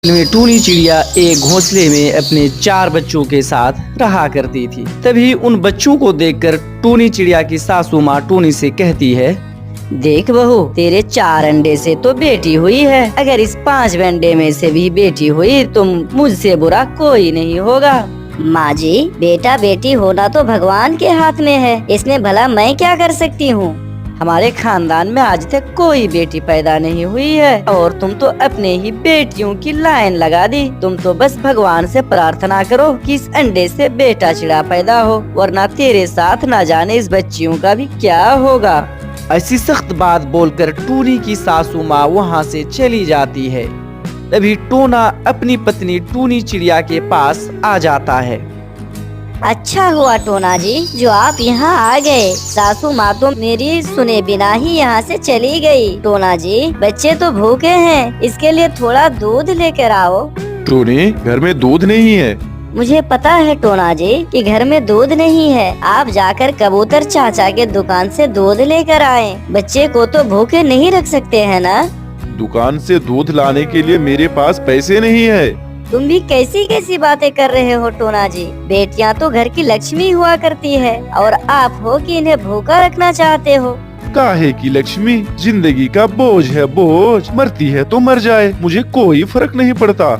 में टूनी चिड़िया एक घोंसले में अपने 4 बच्चों के साथ रहा करती थी। तभी उन बच्चों को देखकर टूनी चिड़िया की सासू माँ टूनी से कहती है, देख बहू, तेरे 4 अंडे से तो बेटी हुई है। अगर इस 5 अंडे में से भी बेटी हुई तो मुझसे बुरा कोई नहीं होगा। माँ जी, बेटा बेटी होना तो भगवान के हाथ में है, इसमें भला मैं क्या कर सकती हूँ। हमारे खानदान में आज तक कोई बेटी पैदा नहीं हुई है और तुम तो अपने ही बेटियों की लाइन लगा दी। तुम तो बस भगवान से प्रार्थना करो कि इस अंडे से बेटा चिड़ा पैदा हो, वरना तेरे साथ ना जाने इस बच्चियों का भी क्या होगा। ऐसी सख्त बात बोलकर टूनी की सासू माँ वहाँ से चली जाती है। तभी टोना अपनी पत्नी टूनी चिड़िया के पास आ जाता है। अच्छा हुआ टोना जी जो आप यहाँ आ गए। सासू माँ तो मेरी सुने बिना ही यहाँ से चली गई। टोना जी, बच्चे तो भूखे हैं, इसके लिए थोड़ा दूध लेकर आओ। टोनी, घर में दूध नहीं है। मुझे पता है टोना जी कि घर में दूध नहीं है। आप जाकर कबूतर चाचा के दुकान से दूध लेकर आए। बच्चे को तो भूखे नहीं रख सकते हैं ना। दुकान से दूध लाने के लिए मेरे पास पैसे नहीं है। तुम भी कैसी कैसी बातें कर रहे हो टोना जी। बेटियां तो घर की लक्ष्मी हुआ करती है और आप हो कि इन्हें भूखा रखना चाहते हो। काहे की लक्ष्मी, जिंदगी का बोझ है बोझ, मरती है तो मर जाए, मुझे कोई फर्क नहीं पड़ता।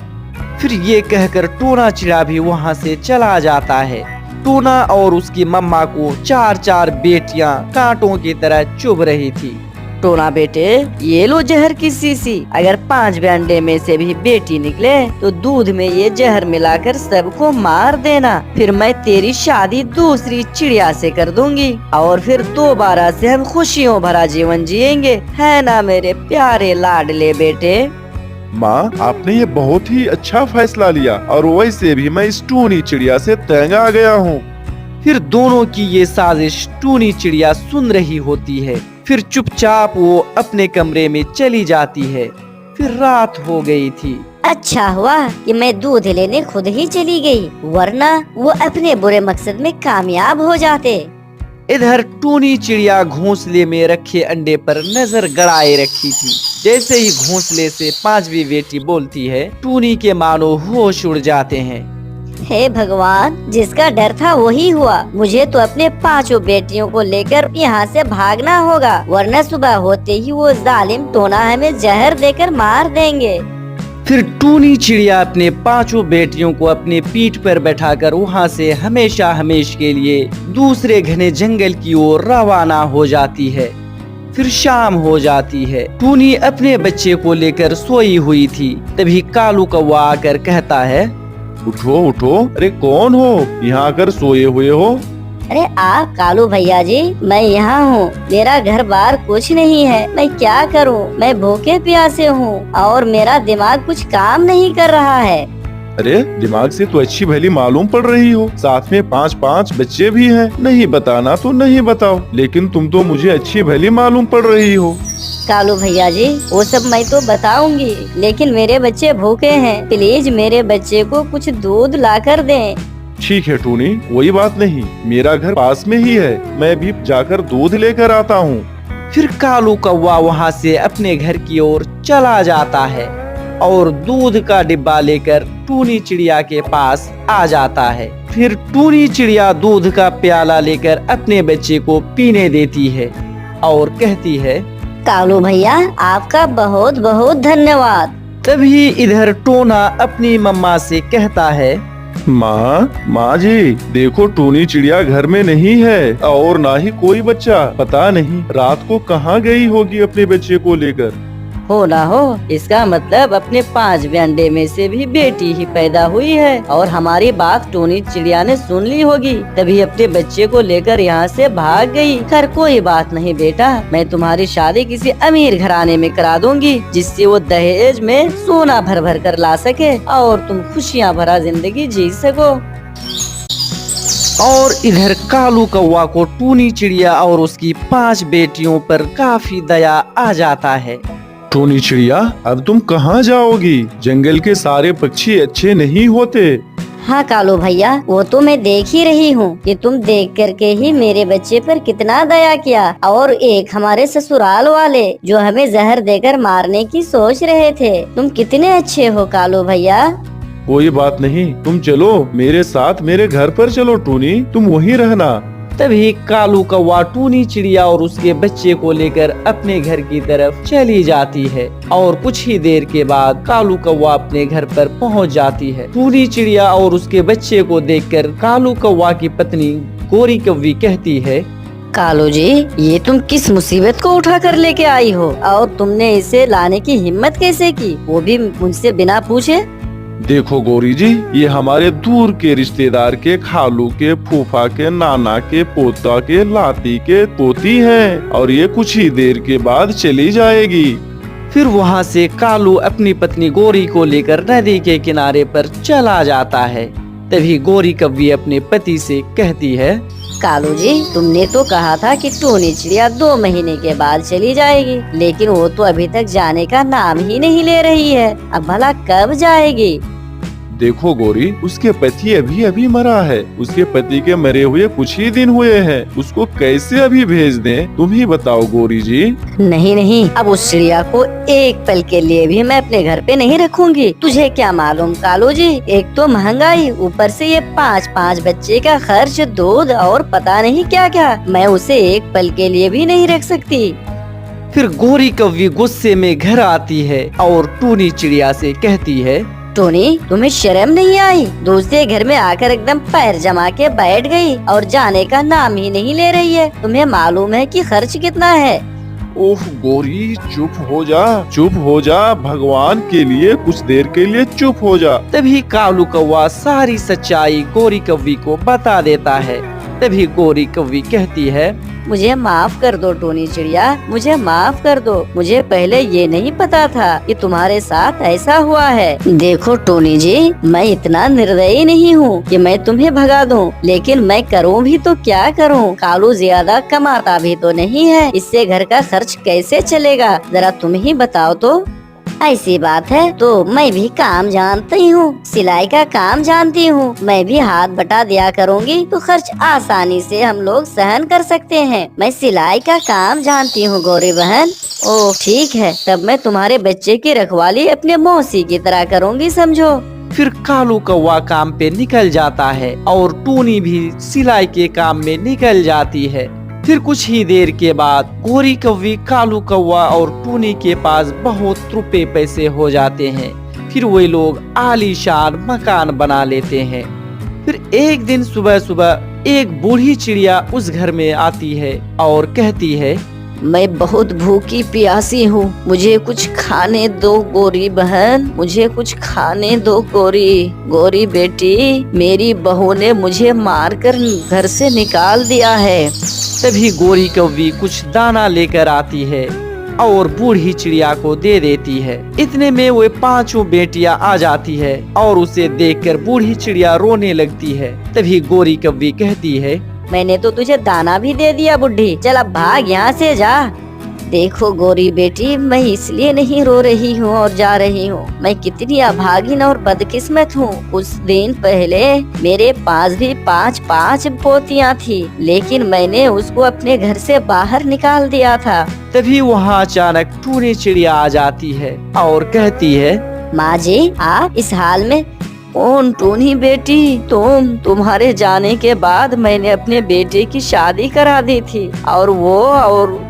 फिर ये कहकर टोना चिड़ा भी वहाँ से चला जाता है। टोना और उसकी मम्मा को 4 बेटियां कांटों की तरह चुभ रही थी। टोना बेटे, ये लो जहर की शीशी। अगर 5 अंडे में से भी बेटी निकले तो दूध में ये जहर मिलाकर सबको मार देना। फिर मैं तेरी शादी दूसरी चिड़िया से कर दूंगी और फिर दोबारा से हम खुशियों भरा जीवन जिएंगे, है ना मेरे प्यारे लाडले बेटे। माँ, आपने ये बहुत ही अच्छा फैसला लिया और वैसे भी मैं इस टूनी चिड़िया से तंग आ गया हूँ। फिर दोनों की ये साजिश टूनी चिड़िया सुन रही होती है। फिर चुपचाप वो अपने कमरे में चली जाती है। फिर रात हो गई थी। अच्छा हुआ कि मैं दूध लेने खुद ही चली गई, वरना वो अपने बुरे मकसद में कामयाब हो जाते। इधर टूनी चिड़िया घोंसले में रखे अंडे पर नजर गड़ाए रखी थी। जैसे ही घोंसले से 5वीं बेटी बोलती है, टूनी के मानो होश उड़ जाते हैं। हे भगवान, जिसका डर था वही हुआ। मुझे तो अपने 5 बेटियों को लेकर यहाँ से भागना होगा, वरना सुबह होते ही वो जालिम टोना हमें जहर देकर मार देंगे। फिर टूनी चिड़िया अपने 5 बेटियों को अपने पीठ पर बैठाकर वहाँ से हमेशा हमेश के लिए दूसरे घने जंगल की ओर रवाना हो जाती है। फिर शाम हो जाती है। टूनी अपने बच्चे को लेकर सोई हुई थी। तभी कालू कौवा आकर कहता है, उठो उठो, अरे कौन हो, यहाँ आकर सोए हुए हो। अरे आप कालू भैया जी, मैं यहाँ हूँ। मेरा घर बार कुछ नहीं है, मैं क्या करूँ। मैं भूखे प्यासे हूँ और मेरा दिमाग कुछ काम नहीं कर रहा है। अरे दिमाग से तो अच्छी भली मालूम पड़ रही हो, साथ में 5 बच्चे भी हैं। नहीं बताना तो नहीं बताओ, लेकिन तुम तो मुझे अच्छी भली मालूम पड़ रही हो। कालू भैया जी, वो सब मैं तो बताऊंगी, लेकिन मेरे बच्चे भूखे हैं। प्लीज मेरे बच्चे को कुछ दूध ला कर दें। ठीक है टूनी, कोई बात नहीं, मेरा घर पास में ही है, मैं भी जाकर दूध लेकर आता हूँ। फिर कालू कौवा वहाँ से अपने घर की ओर चला जाता है और दूध का डिब्बा लेकर टूनी चिड़िया के पास आ जाता है। फिर टूनी चिड़िया दूध का प्याला लेकर अपने बच्चे को पीने देती है और कहती है, कालू भैया, आपका बहुत बहुत धन्यवाद। तभी इधर टोना अपनी मम्मा से कहता है, माँ जी, देखो टूनी चिड़िया घर में नहीं है और ना ही कोई बच्चा। पता नहीं रात को कहाँ गई होगी अपने बच्चे को लेकर। हो ना हो, इसका मतलब अपने 5 अंडे में से भी बेटी ही पैदा हुई है और हमारी बात टूनी चिड़िया ने सुन ली होगी, तभी अपने बच्चे को लेकर यहाँ से भाग गई। खैर कोई बात नहीं बेटा, मैं तुम्हारी शादी किसी अमीर घराने में करा दूंगी, जिससे वो दहेज में सोना भर भर कर ला सके और तुम खुशियाँ भरा जिंदगी जी सको। और इधर कालू कौवा को टूनी चिड़िया और उसकी 5 बेटियों पर काफी दया आ जाता है। टूनी चिड़िया, अब तुम कहाँ जाओगी? जंगल के सारे पक्षी अच्छे नहीं होते। हाँ कालू भैया, वो तो मैं देख ही रही हूँ कि तुम देख करके ही मेरे बच्चे पर कितना दया किया। और एक हमारे ससुराल वाले जो हमें जहर देकर मारने की सोच रहे थे। तुम कितने अच्छे हो कालू भैया। कोई बात नहीं, तुम चलो मेरे साथ, मेरे घर पर चलो टूनी, तुम वहीं रहना। तभी कालू कौवा टूनी चिड़िया और उसके बच्चे को लेकर अपने घर की तरफ चली जाती है और कुछ ही देर के बाद कालू कौवा अपने घर पर पहुंच जाती है। टूनी चिड़िया और उसके बच्चे को देखकर कालू कौवा की पत्नी गोरी कौवी कहती है, कालू जी, ये तुम किस मुसीबत को उठा कर लेके आई हो और तुमने इसे लाने की हिम्मत कैसे की, वो भी मुझसे बिना पूछे। देखो गौरी जी, ये हमारे दूर के रिश्तेदार के, खालू के, फूफा के, नाना के, पोता के, लाती के पोती हैं और ये कुछ ही देर के बाद चली जाएगी। फिर वहाँ से कालू अपनी पत्नी गोरी को लेकर नदी के किनारे पर चला जाता है। तभी गोरी कौवी अपने पति से कहती है, कालू जी, तुमने तो कहा था कि टूनी चिड़िया 2 महीने के बाद चली जाएगी, लेकिन वो तो अभी तक जाने का नाम ही नहीं ले रही है। अब भला कब जाएगी। देखो गौरी, उसके पति अभी अभी मरा है, उसके पति के मरे हुए कुछ ही दिन हुए हैं, उसको कैसे अभी भेज दें, तुम ही बताओ गौरी जी। नहीं नहीं, अब उस चिड़िया को एक पल के लिए भी मैं अपने घर पे नहीं रखूंगी। तुझे क्या मालूम कालू जी, एक तो महंगाई, ऊपर से ये 5-5 बच्चे का खर्च, दूध और पता नहीं क्या क्या, मैं उसे एक पल के लिए भी नहीं रख सकती। फिर गोरी कौवी गुस्से में घर आती है और टूनी चिड़िया से कहती है, टोनी, तुम्हें शर्म नहीं आई? दूसरे घर में आकर एकदम पैर जमा के बैठ गई और जाने का नाम ही नहीं ले रही है। तुम्हें मालूम है कि खर्च कितना है? ओह गौरी, चुप हो जा, चुप हो जा, भगवान के लिए कुछ देर के लिए चुप हो जा। तभी कालू कौवा सारी सच्चाई गोरी कौवी को बता देता है। तभी गोरी कौवी कहती है, मुझे माफ कर दो टोनी चिड़िया, मुझे माफ कर दो। मुझे पहले ये नहीं पता था कि तुम्हारे साथ ऐसा हुआ है। देखो टोनी जी, मैं इतना निर्दयी नहीं हूँ कि मैं तुम्हें भगा दूँ, लेकिन मैं करूँ भी तो क्या करूँ। कालू ज्यादा कमाता भी तो नहीं है, इससे घर का खर्च कैसे चलेगा, जरा तुम ही बताओ तो। ऐसी बात है तो मैं भी काम जानती हूँ, सिलाई का काम जानती हूँ, मैं भी हाथ बटा दिया करूँगी तो खर्च आसानी से हम लोग सहन कर सकते हैं। मैं सिलाई का काम जानती हूँ गौरी बहन। ओह ठीक है, तब मैं तुम्हारे बच्चे की रखवाली अपने मौसी की तरह करूँगी, समझो। फिर कालू कौवा काम पे निकल जाता है और टूनी भी सिलाई के काम में निकल जाती है। फिर कुछ ही देर के बाद गोरी कौवी, कालू कौवा और टूनी के पास बहुत रुपए पैसे हो जाते हैं। फिर वे लोग आलीशान मकान बना लेते हैं। फिर एक दिन सुबह सुबह एक बूढ़ी चिड़िया उस घर में आती है और कहती है, मैं बहुत भूखी प्यासी हूँ, मुझे कुछ खाने दो गोरी बहन, मुझे कुछ खाने दो गोरी। गोरी बेटी, मेरी बहू ने मुझे मारकर घर से निकाल दिया है। तभी गोरी कौवी कुछ दाना लेकर आती है और बूढ़ी चिड़िया को दे देती है। इतने में वो 5 बेटियां आ जाती है और उसे देखकर बूढ़ी चिड़िया रोने लगती है। तभी गोरी कौवी कहती है, मैंने तो तुझे दाना भी दे दिया बुढ़ी, चल अब भाग यहाँ से जा। देखो गोरी बेटी, मैं इसलिए नहीं रो रही हूँ और जा रही हूँ, मैं कितनी अभागिन और बदकिस्मत हूँ। कुछ दिन पहले मेरे पास भी 5-5 पोतियाँ थी, लेकिन मैंने उसको अपने घर से बाहर निकाल दिया था। तभी वहाँ अचानक टूनी चिड़िया आ जाती है और कहती है, माँ जी, आप इस हाल में कौन? टूनी बेटी, तुम्हारे जाने के बाद मैंने अपने बेटे की शादी करा दी थी और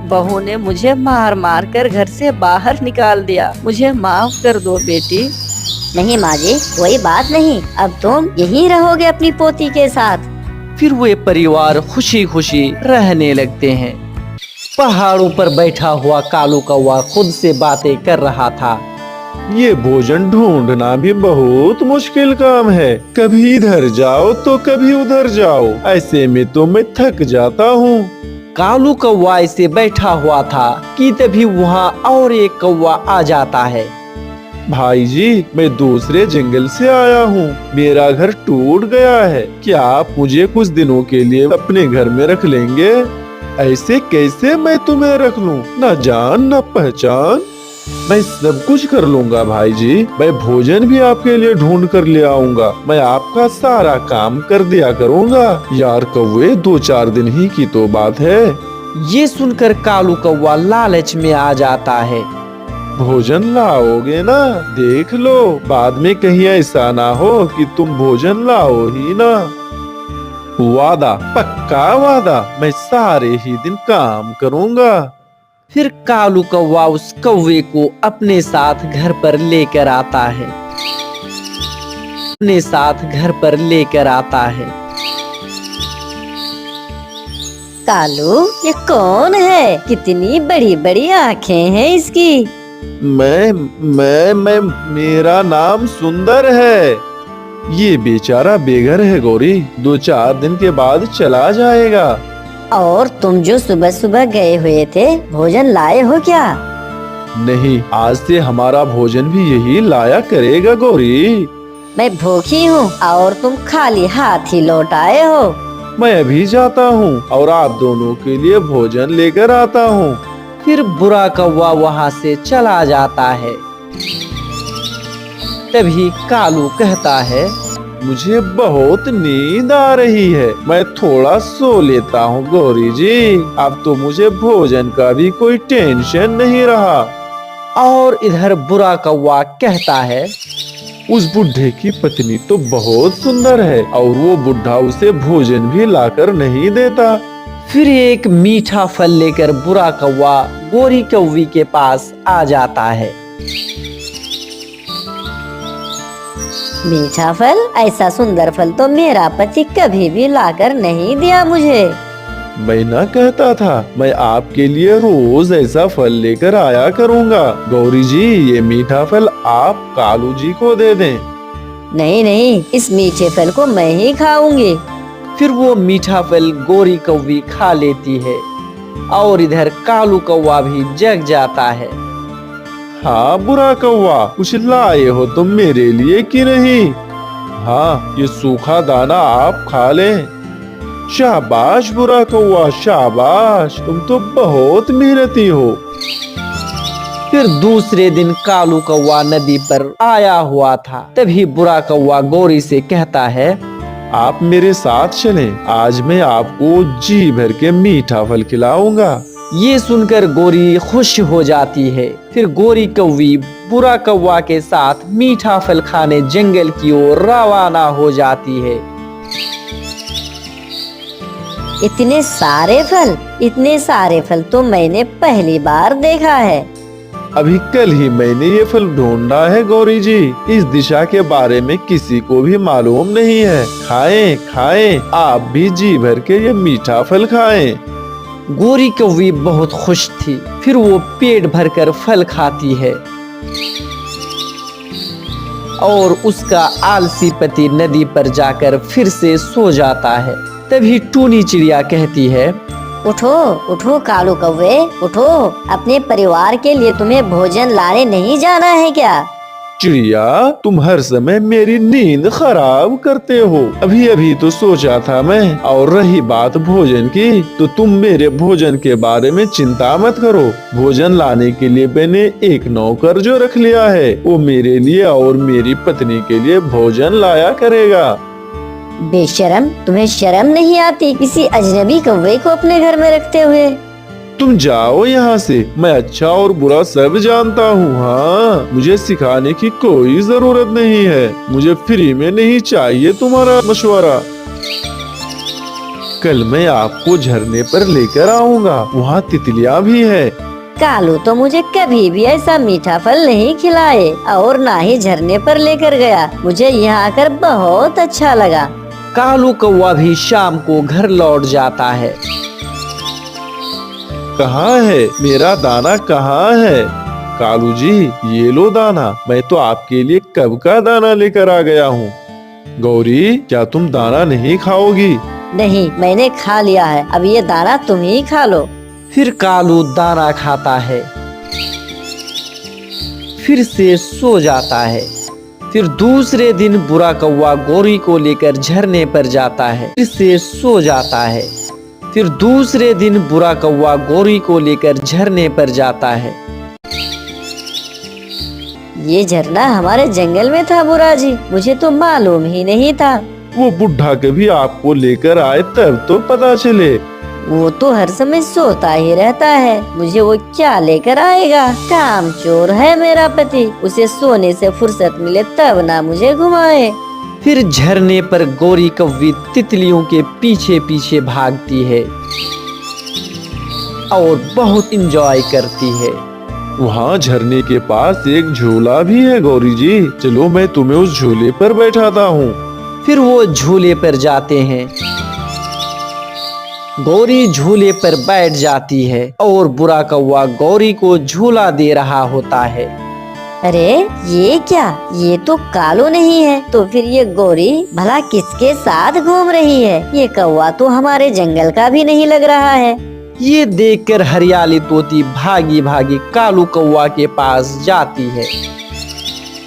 बहू ने मुझे मार मार कर घर से बाहर निकाल दिया। मुझे माफ कर दो बेटी। नहीं माँ जी, कोई बात नहीं, अब तुम यहीं रहोगे अपनी पोती के साथ। फिर वे परिवार खुशी खुशी रहने लगते हैं। पहाड़ों पर बैठा हुआ कालू कौवा खुद से बातें कर रहा था। ये भोजन ढूंढना भी बहुत मुश्किल काम है, कभी इधर जाओ तो कभी उधर जाओ, ऐसे में तो मैं थक जाता हूँ। कालू कौवा ऐसे बैठा हुआ था कि तभी वहाँ और एक कौवा आ जाता है। भाई जी, मैं दूसरे जंगल से आया हूँ, मेरा घर टूट गया है, क्या आप मुझे कुछ दिनों के लिए अपने घर में रख लेंगे? ऐसे कैसे मैं तुम्हें रख लूँ, न जान न पहचान। मैं सब कुछ कर लूंगा भाई जी। मैं भोजन भी आपके लिए ढूंढ कर ले आऊंगा। मैं आपका सारा काम कर दिया करूंगा। यार कौवे, 2-4 दिन ही की तो बात है। ये सुनकर कालू कौवा लालच में आ जाता है। भोजन लाओगे ना? देख लो, बाद में कहीं ऐसा ना हो कि तुम भोजन लाओ ही ना। वादा, पक्का वादा, मैं सारे ही दिन काम करूंगा। फिर कालू कौवा उस कौवे को अपने साथ घर पर लेकर आता है। अपने साथ घर पर लेकर आता है। कालू, ये कौन है? कितनी बड़ी बड़ी आँखें हैं इसकी। मैं मेरा नाम सुंदर है। ये बेचारा बेघर है गौरी, 2-4 दिन के बाद चला जाएगा। और तुम जो सुबह सुबह गए हुए थे, भोजन लाए हो क्या? नहीं, आज से हमारा भोजन भी यही लाया करेगा गौरी। मैं भूखी हूँ और तुम खाली हाथ ही लौट आए हो। मैं अभी जाता हूँ और आप दोनों के लिए भोजन लेकर आता हूँ। फिर बुरा कौवा वहाँ से चला जाता है। तभी कालू कहता है, मुझे बहुत नींद आ रही है, मैं थोड़ा सो लेता हूँ गौरी जी। अब तो मुझे भोजन का भी कोई टेंशन नहीं रहा। और इधर बुरा कौवा कहता है, उस बुढ़े की पत्नी तो बहुत सुंदर है और वो बुढ़ा उसे भोजन भी लाकर नहीं देता। फिर एक मीठा फल लेकर बुरा कौवा गोरी कौवी के पास आ जाता है। मीठा फल? ऐसा सुंदर फल तो मेरा पति कभी भी लाकर नहीं दिया मुझे। मैं ना कहता था, मैं आपके लिए रोज ऐसा फल लेकर आया करूँगा। गौरी जी, ये मीठा फल आप कालू जी को दे दें। नहीं नहीं, इस मीठे फल को मैं ही खाऊंगी। फिर वो मीठा फल गोरी कौवी खा लेती है और इधर कालू कौवा भी जग जाता है। हाँ बुरा कौवा, कुछ लाए हो तुम मेरे लिए कि नहीं? हाँ, ये सूखा दाना आप खा लें। शाबाश बुरा कौवा, शाबाश, तुम तो बहुत मेहनती हो। फिर दूसरे दिन कालू कौवा नदी पर आया हुआ था। तभी बुरा कौवा गोरी से कहता है, आप मेरे साथ चलें, आज मैं आपको जी भर के मीठा फल खिलाऊंगा। ये सुनकर गोरी खुश हो जाती है। फिर गोरी कौवी बुरा कौवा के साथ मीठा फल खाने जंगल की ओर रवाना हो जाती है। इतने सारे फल तो मैंने पहली बार देखा है। अभी कल ही मैंने ये फल ढूंढा है गौरी जी। इस दिशा के बारे में किसी को भी मालूम नहीं है। खाएं खाएं, आप भी जी भर के ये मीठा फल खाएं। गोरी कौवी बहुत खुश थी। फिर वो पेट भरकर फल खाती है और उसका आलसी पति नदी पर जाकर फिर से सो जाता है। तभी टूनी चिड़िया कहती है, उठो उठो कालू कौवे, उठो। अपने परिवार के लिए तुम्हें भोजन लाने नहीं जाना है क्या? चिड़िया, तुम हर समय मेरी नींद खराब करते हो। अभी अभी तो सोचा था मैं। और रही बात भोजन की, तो तुम मेरे भोजन के बारे में चिंता मत करो। भोजन लाने के लिए मैंने एक नौकर जो रख लिया है, वो मेरे लिए और मेरी पत्नी के लिए भोजन लाया करेगा। बेशरम, तुम्हें शर्म नहीं आती किसी अजनबी कौवे को अपने घर में रखते हुए? तुम जाओ यहाँ से, मैं अच्छा और बुरा सब जानता हूँ। हाँ, मुझे सिखाने की कोई जरूरत नहीं है। मुझे फ्री में नहीं चाहिए तुम्हारा मशवरा। कल मैं आपको झरने पर लेकर आऊँगा, वहाँ तितलियाँ भी है। कालू तो मुझे कभी भी ऐसा मीठा फल नहीं खिलाए और ना ही झरने पर लेकर गया। मुझे यहाँ आकर बहुत अच्छा लगा। कालू कौवा भी शाम को घर लौट जाता है। कहाँ है मेरा दाना, कहाँ है? कालू जी, ये लो दाना। मैं तो आपके लिए कब का दाना लेकर आ गया हूँ। गौरी, क्या तुम दाना नहीं खाओगी? नहीं, मैंने खा लिया है। अब ये दाना तुम ही खा लो। फिर कालू दाना खाता है, फिर से सो जाता है। फिर दूसरे दिन बुरा कौवा गोरी को लेकर झरने पर जाता है, फिर से सो जाता है। फिर दूसरे दिन बुरा कौवा गोरी को लेकर झरने पर जाता है। ये झरना हमारे जंगल में था बुरा जी, मुझे तो मालूम ही नहीं था। वो बुढ़ा कभी आपको लेकर आए तब तो पता चले। वो तो हर समय सोता ही रहता है, मुझे वो क्या लेकर आएगा। काम चोर है मेरा पति, उसे सोने से फुर्सत मिले तब ना मुझे घुमाए। फिर झरने पर गौरी कौवी तितलियों के पीछे पीछे भागती है और बहुत इंजॉय करती है। वहाँ झरने के पास एक झूला भी है गौरी जी, चलो मैं तुम्हें उस झूले पर बैठाता हूँ। फिर वो झूले पर जाते हैं। गौरी झूले पर बैठ जाती है और बुरा कौवा गौरी को झूला दे रहा होता है। अरे ये क्या, ये तो कालू नहीं है, तो फिर ये गौरी भला किसके साथ घूम रही है। ये कौवा तो हमारे जंगल का भी नहीं लग रहा है। ये देखकर हरियाली तोती भागी भागी कालू कौवा के पास जाती है।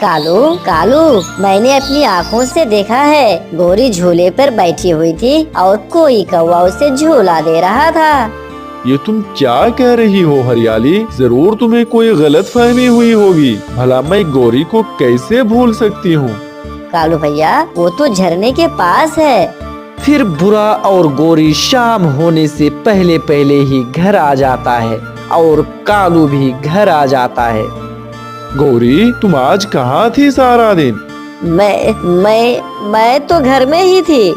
कालू कालू, मैंने अपनी आँखों से देखा है, गौरी झूले पर बैठी हुई थी और कोई कौवा उसे झूला दे रहा था। ये तुम क्या कह रही हो हरियाली? जरूर तुम्हें कोई गलत फहमी हुई होगी। भला मैं गौरी को कैसे भूल सकती हूँ? कालू भैया, वो तो झरने के पास है। फिर बुरा और गौरी शाम होने से पहले पहले ही घर आ जाता है और कालू भी घर आ जाता है। गौरी, तुम आज कहाँ थी सारा दिन? मैं तो घर में ही थी।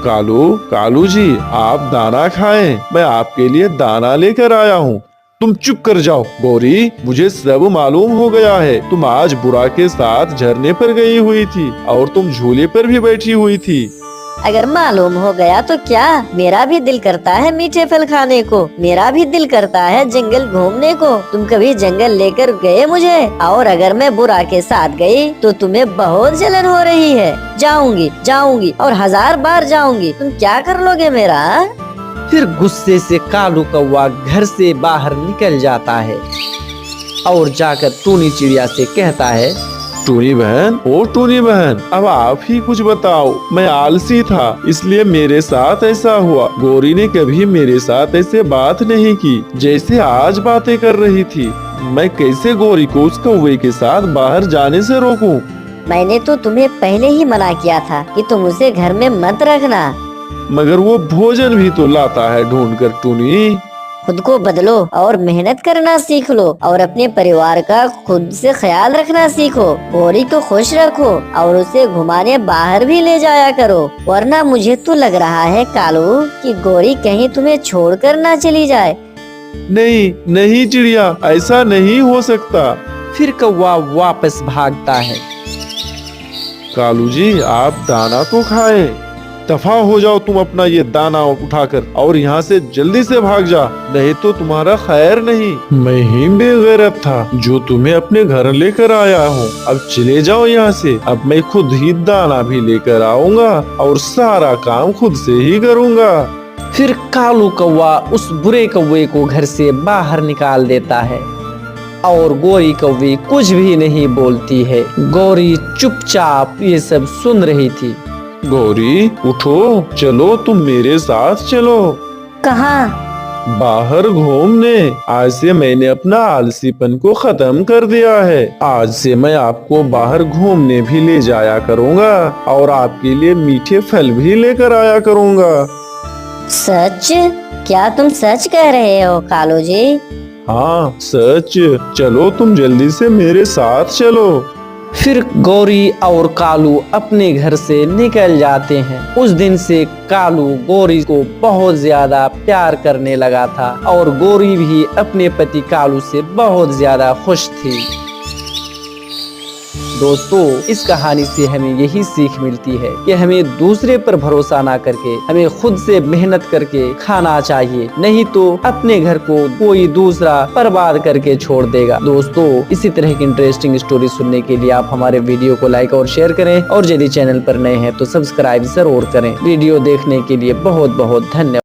कालू जी, आप दाना खाएं, मैं आपके लिए दाना लेकर आया हूँ। तुम चुप कर जाओ गौरी, मुझे सब मालूम हो गया है। तुम आज बुरा के साथ झरने पर गई हुई थी और तुम झूले पर भी बैठी हुई थी। अगर मालूम हो गया तो क्या, मेरा भी दिल करता है मीठे फल खाने को, मेरा भी दिल करता है जंगल घूमने को। तुम कभी जंगल लेकर गए मुझे? और अगर मैं बुरा के साथ गई तो तुम्हें बहुत जलन हो रही है। जाऊंगी और 1000 बार जाऊंगी, तुम क्या कर लोगे मेरा? फिर गुस्से से कालू कौवा घर से बाहर निकल जाता है और जाकर टूनी चिड़िया से कहता है, टूनी बहन, ओ टूनी बहन, अब आप ही कुछ बताओ। मैं आलसी था, इसलिए मेरे साथ ऐसा हुआ। गौरी ने कभी मेरे साथ ऐसे बात नहीं की जैसे आज बातें कर रही थी। मैं कैसे गौरी को उस कौवे के साथ बाहर जाने से रोकूं? मैंने तो तुम्हें पहले ही मना किया था कि तुम उसे घर में मत रखना। मगर वो भोजन भी तो लाता है ढूंढ कर। टूनी, खुद को बदलो और मेहनत करना सीख लो और अपने परिवार का खुद से ख्याल रखना सीखो। गौरी को खुश रखो और उसे घुमाने बाहर भी ले जाया करो, वरना मुझे तो लग रहा है कालू कि गौरी कहीं तुम्हें छोड़कर ना चली जाए। नहीं चिड़िया, ऐसा नहीं हो सकता। फिर कौवा वापस भागता है। कालू जी, आप दाना तो खाएं। दफा हो जाओ तुम अपना ये दाना उठाकर और यहाँ से जल्दी से भाग जा, नहीं तो तुम्हारा खैर नहीं। मैं ही बेगैरत था जो तुम्हें अपने घर लेकर आया हूँ। अब चले जाओ यहाँ से। अब मैं खुद ही दाना भी लेकर आऊंगा और सारा काम खुद से ही करूँगा। फिर कालू कौवा उस बुरे कौवे को घर से बाहर निकाल देता है और गौरी कौवी कुछ भी नहीं बोलती है। गौरी चुपचाप ये सब सुन रही थी। गौरी, उठो, चलो, तुम मेरे साथ चलो। कहाँ? बाहर घूमने। आज से मैंने अपना आलसीपन को खत्म कर दिया है। आज से मैं आपको बाहर घूमने भी ले जाया करूँगा और आपके लिए मीठे फल भी लेकर आया करूँगा। सच? क्या तुम सच कह रहे हो कालू जी? हाँ सच। चलो, तुम जल्दी से मेरे साथ चलो। फिर गौरी और कालू अपने घर से निकल जाते हैं। उस दिन से कालू गौरी को बहुत ज्यादा प्यार करने लगा था और गौरी भी अपने पति कालू से बहुत ज्यादा खुश थी। दोस्तों, इस कहानी से हमें यही सीख मिलती है कि हमें दूसरे पर भरोसा ना करके हमें खुद से मेहनत करके खाना चाहिए, नहीं तो अपने घर को कोई दूसरा बर्बाद करके छोड़ देगा। दोस्तों, इसी तरह की इंटरेस्टिंग स्टोरी सुनने के लिए आप हमारे वीडियो को लाइक और शेयर करें और यदि चैनल पर नए हैं तो सब्सक्राइब जरूर करें। वीडियो देखने के लिए बहुत बहुत धन्यवाद।